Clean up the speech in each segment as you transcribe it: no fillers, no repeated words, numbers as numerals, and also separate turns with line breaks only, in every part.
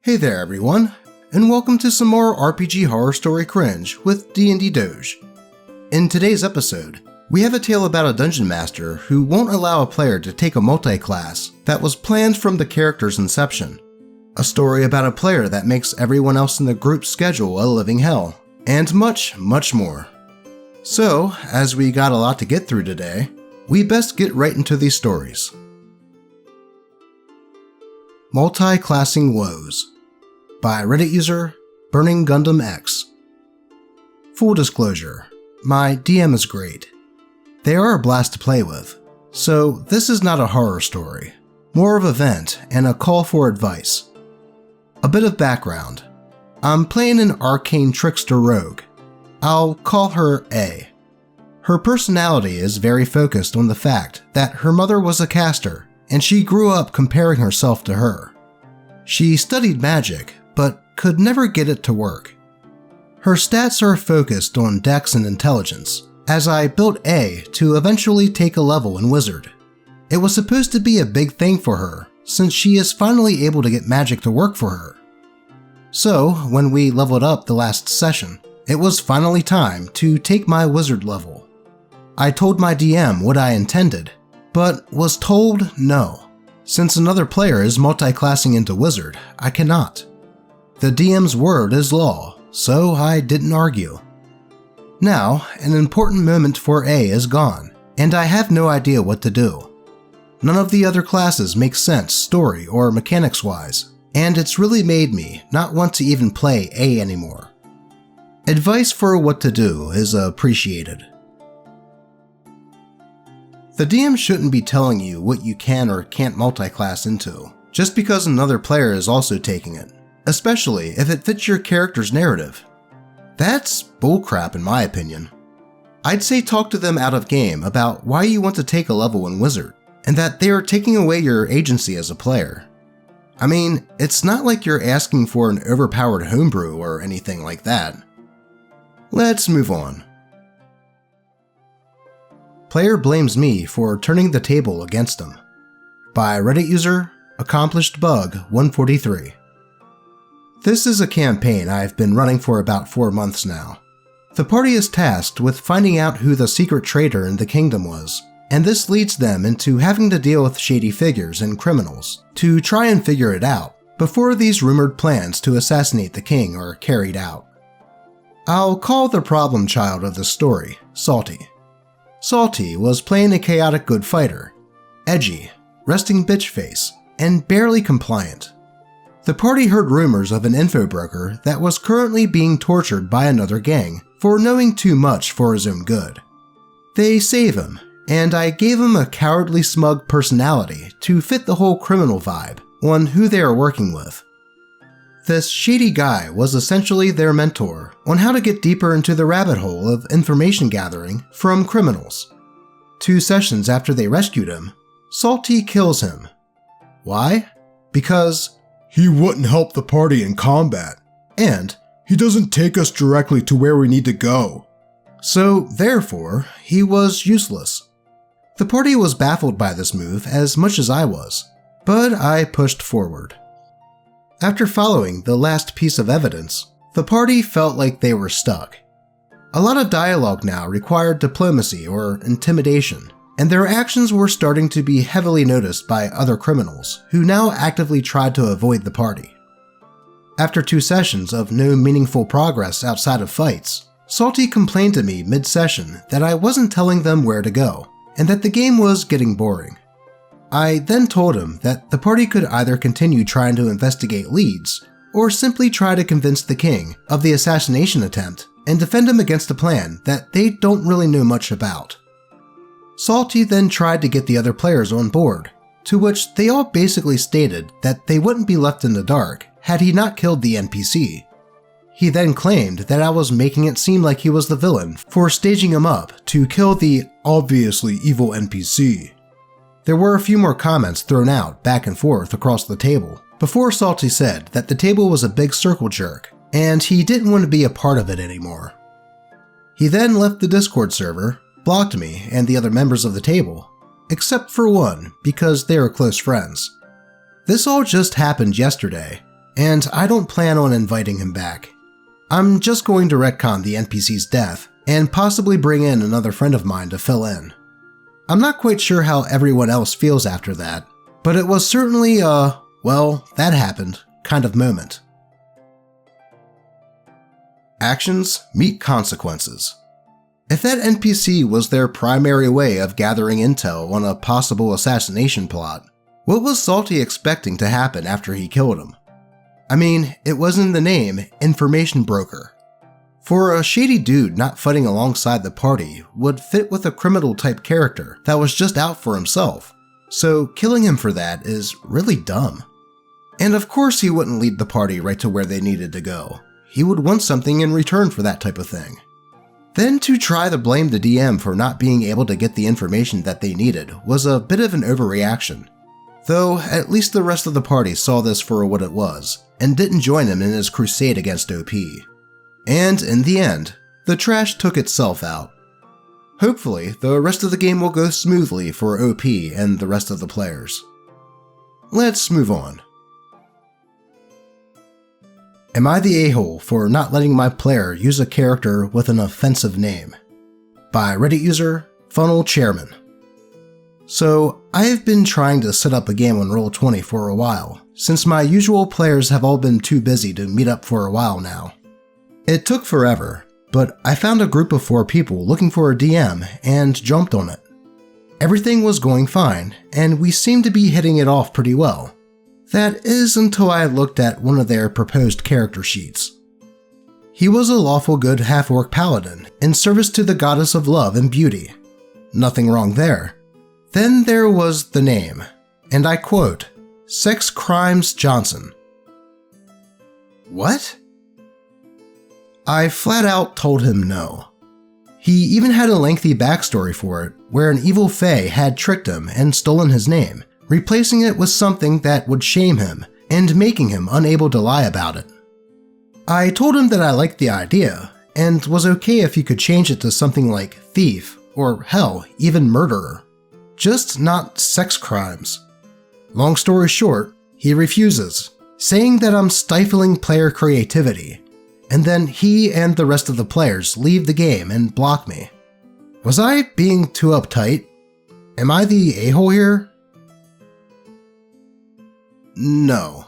Hey there everyone, and welcome to some more RPG horror story cringe with DnD Doge. In today's episode, we have a tale about a dungeon master who won't allow a player to take a multiclass that was planned from the character's inception. A story about a player that makes everyone else in the group's schedule a living hell, and much, much more. So, as we got a lot to get through today, we best get right into these stories. Multiclassing Woes by Reddit user Burning Gundam X. Full disclosure, my DM is great. They are a blast to play with, so this is not a horror story, more of a vent and a call for advice. A bit of background. I'm playing an arcane trickster rogue. I'll call her A. Her personality is very focused on the fact that her mother was a caster, and she grew up comparing herself to her. She studied magic, but could never get it to work. Her stats are focused on dex and intelligence, as I built A to eventually take a level in Wizard. It was supposed to be a big thing for her, since she is finally able to get magic to work for her. So, when we leveled up the last session, it was finally time to take my Wizard level. I told my DM what I intended, but was told no. Since another player is multiclassing into Wizard, I cannot. The DM's word is law, so I didn't argue. Now, an important moment for A is gone, and I have no idea what to do. None of the other classes make sense story or mechanics-wise, and it's really made me not want to even play A anymore. Advice for what to do is appreciated. The DM shouldn't be telling you what you can or can't multiclass into, just because another player is also taking it, especially if it fits your character's narrative. That's bullcrap in my opinion. I'd say talk to them out of game about why you want to take a level in Wizard, and that they are taking away your agency as a player. I mean, it's not like you're asking for an overpowered homebrew or anything like that. Let's move on. Player blames me for turning the table against him. By Reddit user Accomplished_Bug143. This is a campaign I've been running for about 4 months now. The party is tasked with finding out who the secret traitor in the kingdom was, and this leads them into having to deal with shady figures and criminals to try and figure it out before these rumored plans to assassinate the king are carried out. I'll call the problem child of the story Salty. Salty was playing a chaotic good fighter, edgy, resting bitch face, and barely compliant. The party heard rumors of an info broker that was currently being tortured by another gang for knowing too much for his own good. They save him, and I gave him a cowardly smug personality to fit the whole criminal vibe on who they are working with. This shady guy was essentially their mentor on how to get deeper into the rabbit hole of information gathering from criminals. 2 sessions after they rescued him, Salty kills him. Why? Because he wouldn't help the party in combat, and he doesn't take us directly to where we need to go. So, therefore, he was useless. The party was baffled by this move as much as I was, but I pushed forward. After following the last piece of evidence, the party felt like they were stuck. A lot of dialogue now required diplomacy or intimidation, and their actions were starting to be heavily noticed by other criminals who now actively tried to avoid the party. After 2 sessions of no meaningful progress outside of fights, Salty complained to me mid-session that I wasn't telling them where to go, and that the game was getting boring. I then told him that the party could either continue trying to investigate leads, or simply try to convince the king of the assassination attempt and defend him against a plan that they don't really know much about. Salty then tried to get the other players on board, to which they all basically stated that they wouldn't be left in the dark had he not killed the NPC. He then claimed that I was making it seem like he was the villain for staging him up to kill the obviously evil NPC. There were a few more comments thrown out back and forth across the table before Salty said that the table was a big circle jerk and he didn't want to be a part of it anymore. He then left the Discord server, blocked me and the other members of the table, except for one because they are close friends. This all just happened yesterday, and I don't plan on inviting him back. I'm just going to retcon the NPC's death and possibly bring in another friend of mine to fill in. I'm not quite sure how everyone else feels after that, but it was certainly a, well, that happened kind of moment. Actions meet consequences. If that NPC was their primary way of gathering intel on a possible assassination plot, what was Salty expecting to happen after he killed him? I mean, it was in the name, Information Broker. For a shady dude not fighting alongside the party would fit with a criminal type character that was just out for himself, so killing him for that is really dumb. And of course he wouldn't lead the party right to where they needed to go. He would want something in return for that type of thing. Then to try to blame the DM for not being able to get the information that they needed was a bit of an overreaction. Though at least the rest of the party saw this for what it was, and didn't join him in his crusade against OP. And in the end, the trash took itself out. Hopefully, the rest of the game will go smoothly for OP and the rest of the players. Let's move on. Am I the a-hole for not letting my player use a character with an offensive name? By Reddit user, Funnel Chairman. So, I have been trying to set up a game on Roll20 for a while, since my usual players have all been too busy to meet up for a while now. It took forever, but I found a group of 4 people looking for a DM and jumped on it. Everything was going fine, and we seemed to be hitting it off pretty well. That is until I looked at one of their proposed character sheets. He was a lawful good half-orc paladin in service to the goddess of love and beauty. Nothing wrong there. Then there was the name, and I quote, Sex Crimes Johnson. What? I flat out told him no. He even had a lengthy backstory for it, where an evil fae had tricked him and stolen his name, replacing it with something that would shame him and making him unable to lie about it. I told him that I liked the idea, and was okay if he could change it to something like thief, or hell, even murderer. Just not sex crimes. Long story short, he refuses, saying that I'm stifling player creativity, and then he and the rest of the players leave the game and block me. Was I being too uptight? Am I the a-hole here? No.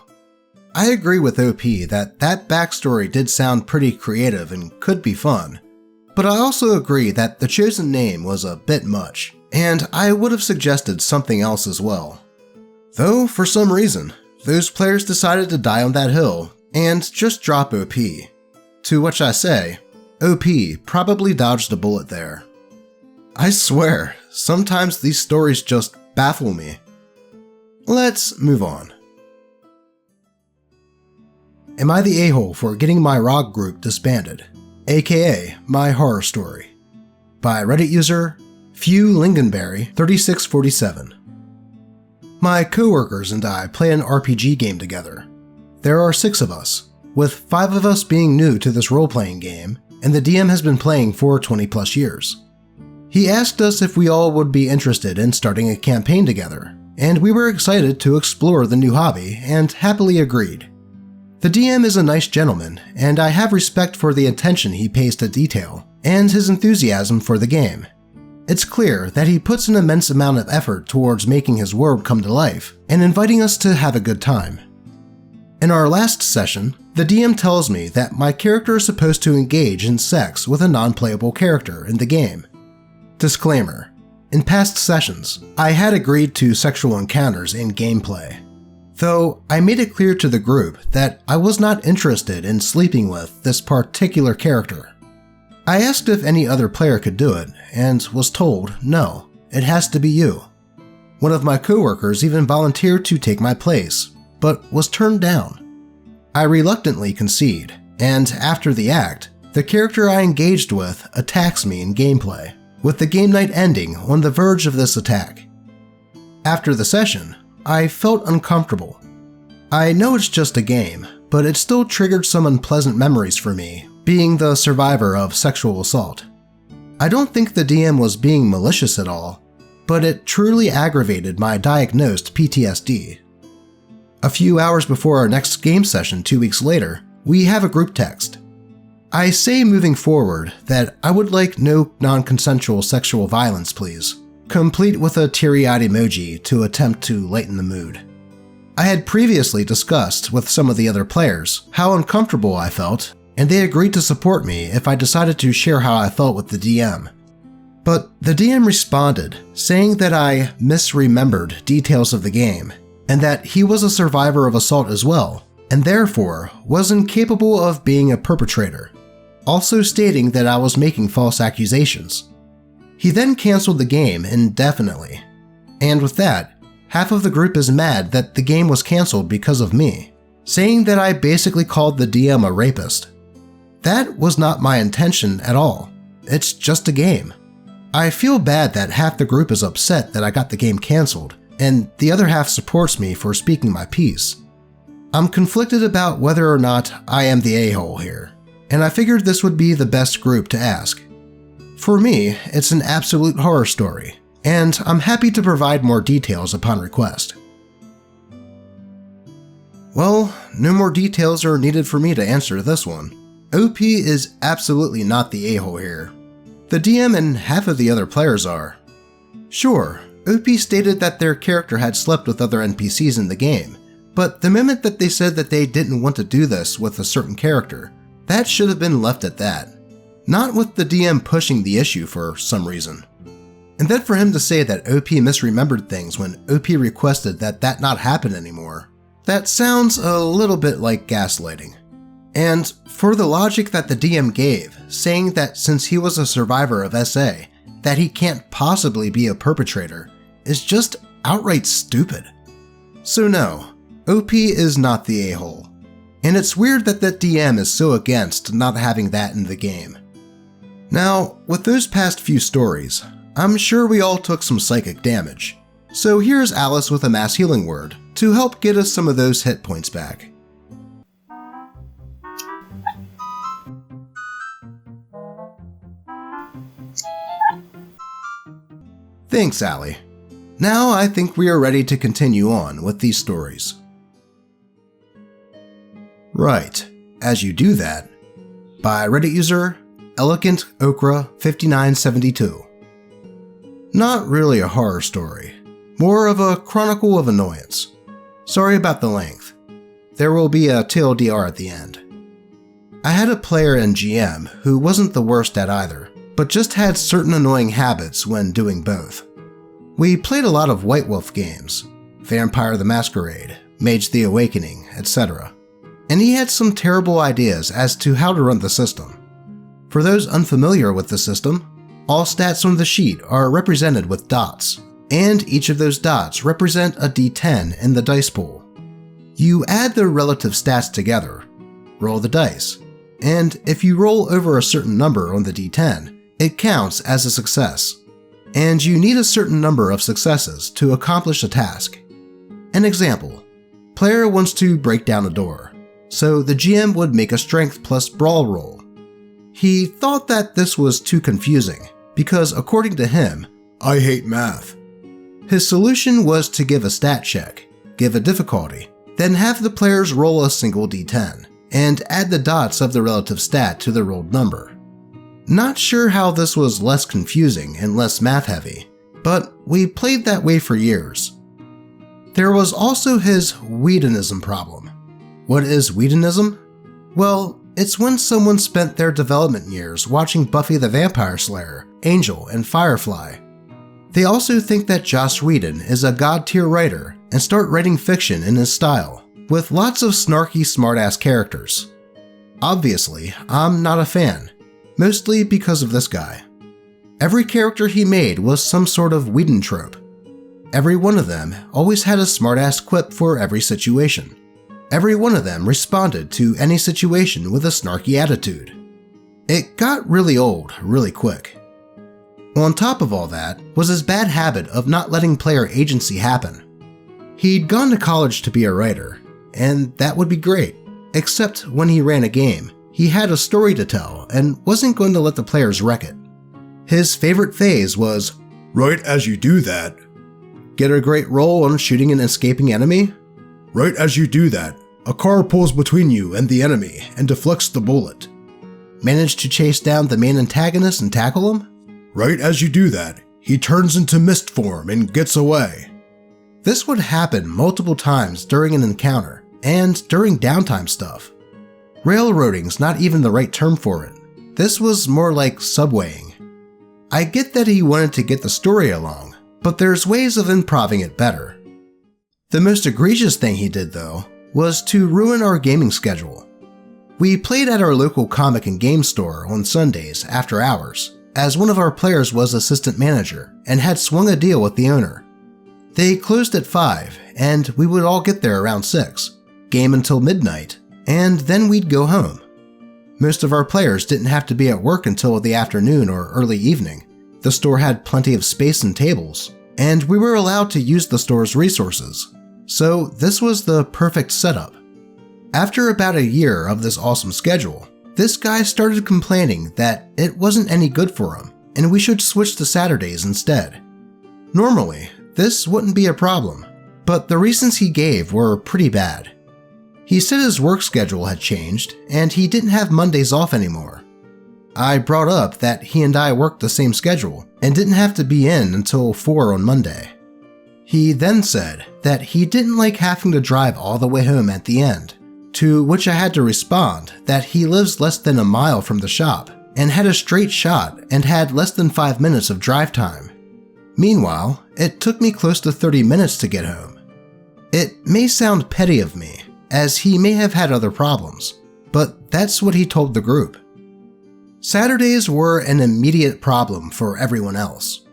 I agree with OP that backstory did sound pretty creative and could be fun, but I also agree that the chosen name was a bit much, and I would have suggested something else as well. Though, for some reason, those players decided to die on that hill and just drop OP. To which I say, OP probably dodged a bullet there. I swear, sometimes these stories just baffle me. Let's move on. Am I the a-hole for getting my ROG group disbanded, aka my horror story? By Reddit user, Few Lingonberry 3647. My coworkers and I play an RPG game together. There are 6 of us, with 5 of us being new to this role-playing game, and the DM has been playing for 20 plus years. He asked us if we all would be interested in starting a campaign together, and we were excited to explore the new hobby and happily agreed. The DM is a nice gentleman, and I have respect for the attention he pays to detail, and his enthusiasm for the game. It's clear that he puts an immense amount of effort towards making his world come to life, and inviting us to have a good time. In our last session, the DM tells me that my character is supposed to engage in sex with a non-playable character in the game. Disclaimer: in past sessions, I had agreed to sexual encounters in gameplay, though I made it clear to the group that I was not interested in sleeping with this particular character. I asked if any other player could do it, and was told, no, it has to be you. One of my coworkers even volunteered to take my place, but was turned down. I reluctantly concede, and after the act, the character I engaged with attacks me in gameplay, with the game night ending on the verge of this attack. After the session, I felt uncomfortable. I know it's just a game, but it still triggered some unpleasant memories for me, being the survivor of sexual assault. I don't think the DM was being malicious at all, but it truly aggravated my diagnosed PTSD. A few hours before our next game session 2 weeks later, we have a group text. I say moving forward that I would like no non-consensual sexual violence, please, complete with a teary-eyed emoji to attempt to lighten the mood. I had previously discussed with some of the other players how uncomfortable I felt, and they agreed to support me if I decided to share how I felt with the DM. But the DM responded, saying that I misremembered details of the game, and that he was a survivor of assault as well, and therefore was incapable of being a perpetrator, also stating that I was making false accusations. He then canceled the game indefinitely, and with that, half of the group is mad that the game was canceled because of me, saying that I basically called the DM a rapist. That was not my intention at all. It's just a game. I feel bad that half the group is upset that I got the game canceled, and the other half supports me for speaking my piece. I'm conflicted about whether or not I am the a-hole here, and I figured this would be the best group to ask. For me, it's an absolute horror story, and I'm happy to provide more details upon request. Well, no more details are needed for me to answer this one. OP is absolutely not the a-hole here. The DM and half of the other players are. Sure, OP stated that their character had slept with other NPCs in the game, but the moment that they said that they didn't want to do this with a certain character, that should have been left at that, not with the DM pushing the issue for some reason. And then for him to say that OP misremembered things when OP requested that that not happen anymore, that sounds a little bit like gaslighting. And for the logic that the DM gave, saying that since he was a survivor of SA, that he can't possibly be a perpetrator, is just outright stupid. So no, OP is not the a-hole. And it's weird that the DM is so against not having that in the game. Now, with those past few stories, I'm sure we all took some psychic damage. So here's Alice with a mass healing word to help get us some of those hit points back. Thanks, Allie. Now I think we are ready to continue on with these stories. Right, as you do that, by Reddit user Elegant Okra 5972. Not really a horror story, more of a chronicle of annoyance. Sorry about the length. There will be a TLDR at the end. I had a player in GM who wasn't the worst at either, but just had certain annoying habits when doing both. We played a lot of White Wolf games, Vampire the Masquerade, Mage the Awakening, etc. And he had some terrible ideas as to how to run the system. For those unfamiliar with the system, all stats on the sheet are represented with dots, and each of those dots represent a D10 in the dice pool. You add the relative stats together, roll the dice, and if you roll over a certain number on the D10, it counts as a success, and you need a certain number of successes to accomplish a task. An example, player wants to break down a door, so the GM would make a strength plus brawl roll. He thought that this was too confusing, because according to him, I hate math. His solution was to give a stat check, give a difficulty, then have the players roll a single D10, and add the dots of the relative stat to the rolled number. Not sure how this was less confusing and less math heavy, but we played that way for years. There was also his Whedonism problem. What is Whedonism? Well, it's when someone spent their development years watching Buffy the Vampire Slayer, Angel, and Firefly. They also think that Joss Whedon is a god-tier writer and start writing fiction in his style, with lots of snarky smartass characters. Obviously, I'm not a fan, mostly because of this guy. Every character he made was some sort of Whedon trope. Every one of them always had a smartass quip for every situation. Every one of them responded to any situation with a snarky attitude. It got really old really quick. On top of all that was his bad habit of not letting player agency happen. He'd gone to college to be a writer, and that would be great, except when he ran a game, he had a story to tell and wasn't going to let the players wreck it. His favorite phase was, right as you do that. Get a great roll on shooting an escaping enemy? Right as you do that, a car pulls between you and the enemy and deflects the bullet. Manage to chase down the main antagonist and tackle him? Right as you do that, he turns into mist form and gets away. This would happen multiple times during an encounter and during downtime stuff. Railroading's not even the right term for it. This was more like subwaying. I get that he wanted to get the story along, but there's ways of improving it better. The most egregious thing he did, though, was to ruin our gaming schedule. We played at our local comic and game store on Sundays after hours, as one of our players was assistant manager and had swung a deal with the owner. They closed at 5, and we would all get there around 6, game until midnight, and then we'd go home. Most of our players didn't have to be at work until the afternoon or early evening. The store had plenty of space and tables, and we were allowed to use the store's resources. So this was the perfect setup. After about a year of this awesome schedule, this guy started complaining that it wasn't any good for him, and we should switch to Saturdays instead. Normally, this wouldn't be a problem, but the reasons he gave were pretty bad. He said his work schedule had changed, and he didn't have Mondays off anymore. I brought up that he and I worked the same schedule and didn't have to be in until 4 on Monday. He then said that he didn't like having to drive all the way home at the end, to which I had to respond that he lives less than a mile from the shop and had a straight shot and had less than 5 minutes of drive time. Meanwhile, it took me close to 30 minutes to get home. It may sound petty of me, as he may have had other problems, but that's what he told the group. Saturdays were an immediate problem for everyone else.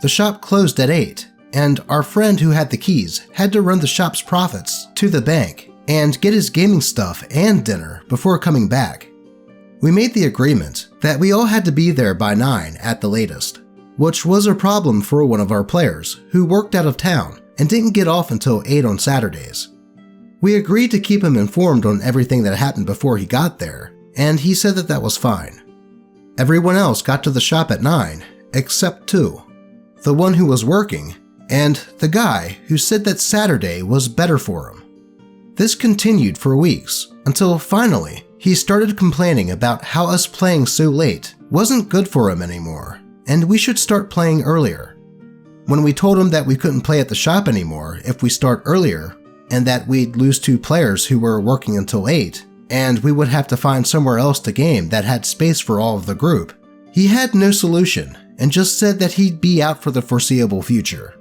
The shop closed at 8, and our friend who had the keys had to run the shop's profits to the bank and get his gaming stuff and dinner before coming back. We made the agreement that we all had to be there by 9 at the latest, which was a problem for one of our players who worked out of town and didn't get off until 8 on Saturdays. We agreed to keep him informed on everything that happened before he got there, and he said that was fine. Everyone else got to the shop at 9, except 2, the one who was working, and the guy who said that Saturday was better for him. This continued for weeks, until finally he started complaining about how us playing so late wasn't good for him anymore, and we should start playing earlier. When we told him that we couldn't play at the shop anymore if we start earlier, and that we'd lose 2 players who were working until 8, and we would have to find somewhere else to game that had space for all of the group, he had no solution and just said that he'd be out for the foreseeable future.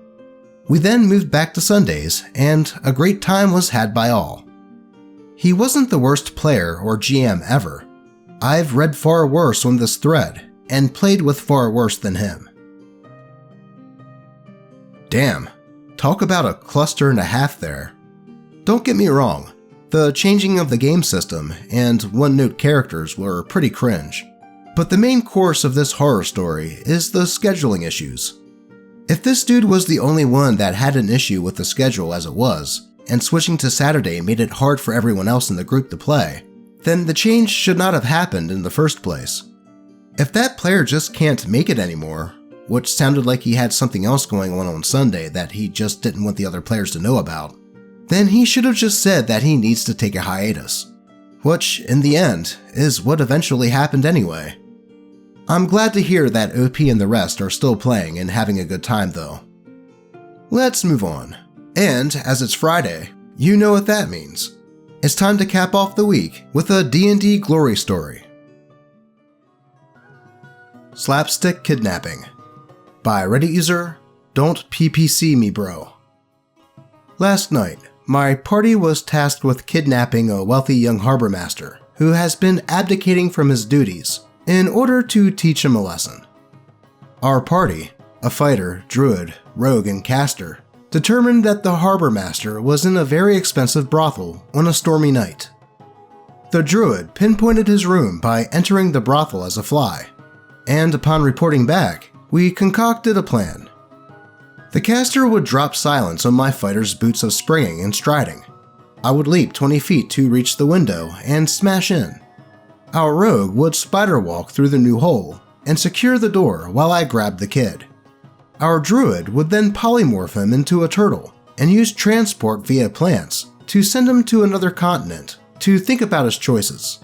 We then moved back to Sundays, and a great time was had by all. He wasn't the worst player or GM ever. I've read far worse on this thread, and played with far worse than him. Damn, talk about a cluster and a half there. Don't get me wrong, the changing of the game system and one-note characters were pretty cringe, but the main course of this horror story is the scheduling issues. If this dude was the only one that had an issue with the schedule as it was, and switching to Saturday made it hard for everyone else in the group to play, then the change should not have happened in the first place. If that player just can't make it anymore, which sounded like he had something else going on Sunday that he just didn't want the other players to know about, then he should have just said that he needs to take a hiatus, which, in the end, is what eventually happened anyway. I'm glad to hear that OP and the rest are still playing and having a good time though. Let's move on. And, as it's Friday, you know what that means. It's time to cap off the week with a D&D glory story. Slapstick Kidnapping by Reddit user Don't PPC Me Bro. Last night, my party was tasked with kidnapping a wealthy young harbor master who has been abdicating from his duties in order to teach him a lesson. Our party, a fighter, druid, rogue, and caster, determined that the harbor master was in a very expensive brothel on a stormy night. The druid pinpointed his room by entering the brothel as a fly, and upon reporting back, we concocted a plan. The caster would drop silence on my fighter's boots of springing and striding. I would leap 20 feet to reach the window and smash in. Our rogue would spider walk through the new hole and secure the door while I grabbed the kid. Our druid would then polymorph him into a turtle and use transport via plants to send him to another continent to think about his choices.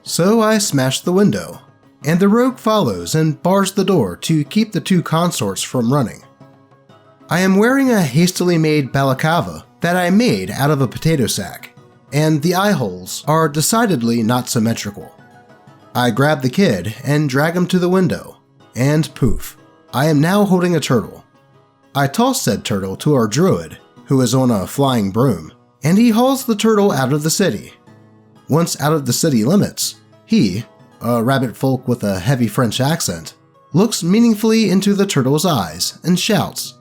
So I smash the window, and the rogue follows and bars the door to keep the two consorts from running. I am wearing a hastily made balaclava that I made out of a potato sack, and the eye holes are decidedly not symmetrical. I grab the kid and drag him to the window, and poof, I am now holding a turtle. I toss said turtle to our druid, who is on a flying broom, and he hauls the turtle out of the city. Once out of the city limits, he, a rabbit folk with a heavy French accent, looks meaningfully into the turtle's eyes and shouts,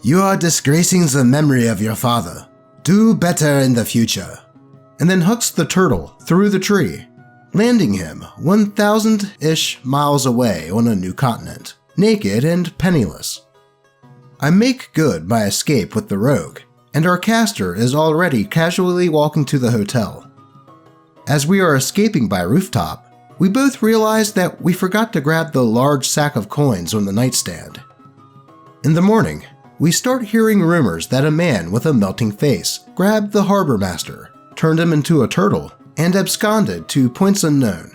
"You are disgracing the memory of your father. Do better in the future," and then hooks the turtle through the tree, landing him 1,000-ish miles away on a new continent, naked and penniless. I make good my escape with the rogue, and our caster is already casually walking to the hotel. As we are escaping by rooftop, we both realize that we forgot to grab the large sack of coins on the nightstand. In the morning, we start hearing rumors that a man with a melting face grabbed the harbor master, turned him into a turtle, and absconded to points unknown.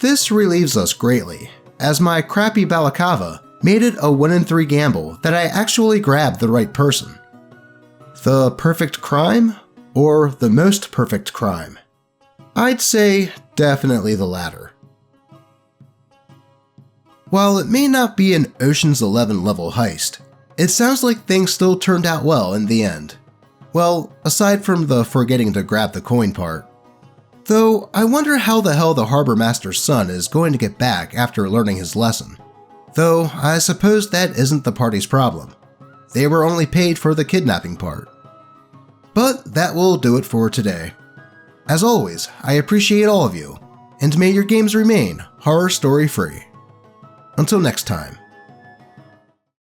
This relieves us greatly, as my crappy balaclava made it a 1-in-3 gamble that I actually grabbed the right person. The perfect crime? Or the most perfect crime? I'd say definitely the latter. While it may not be an Ocean's 11 level heist, it sounds like things still turned out well in the end. Well, aside from the forgetting to grab the coin part. Though, I wonder how the hell the harbor master's son is going to get back after learning his lesson. Though, I suppose that isn't the party's problem. They were only paid for the kidnapping part. But that will do it for today. As always, I appreciate all of you, and may your games remain horror story free. Until next time.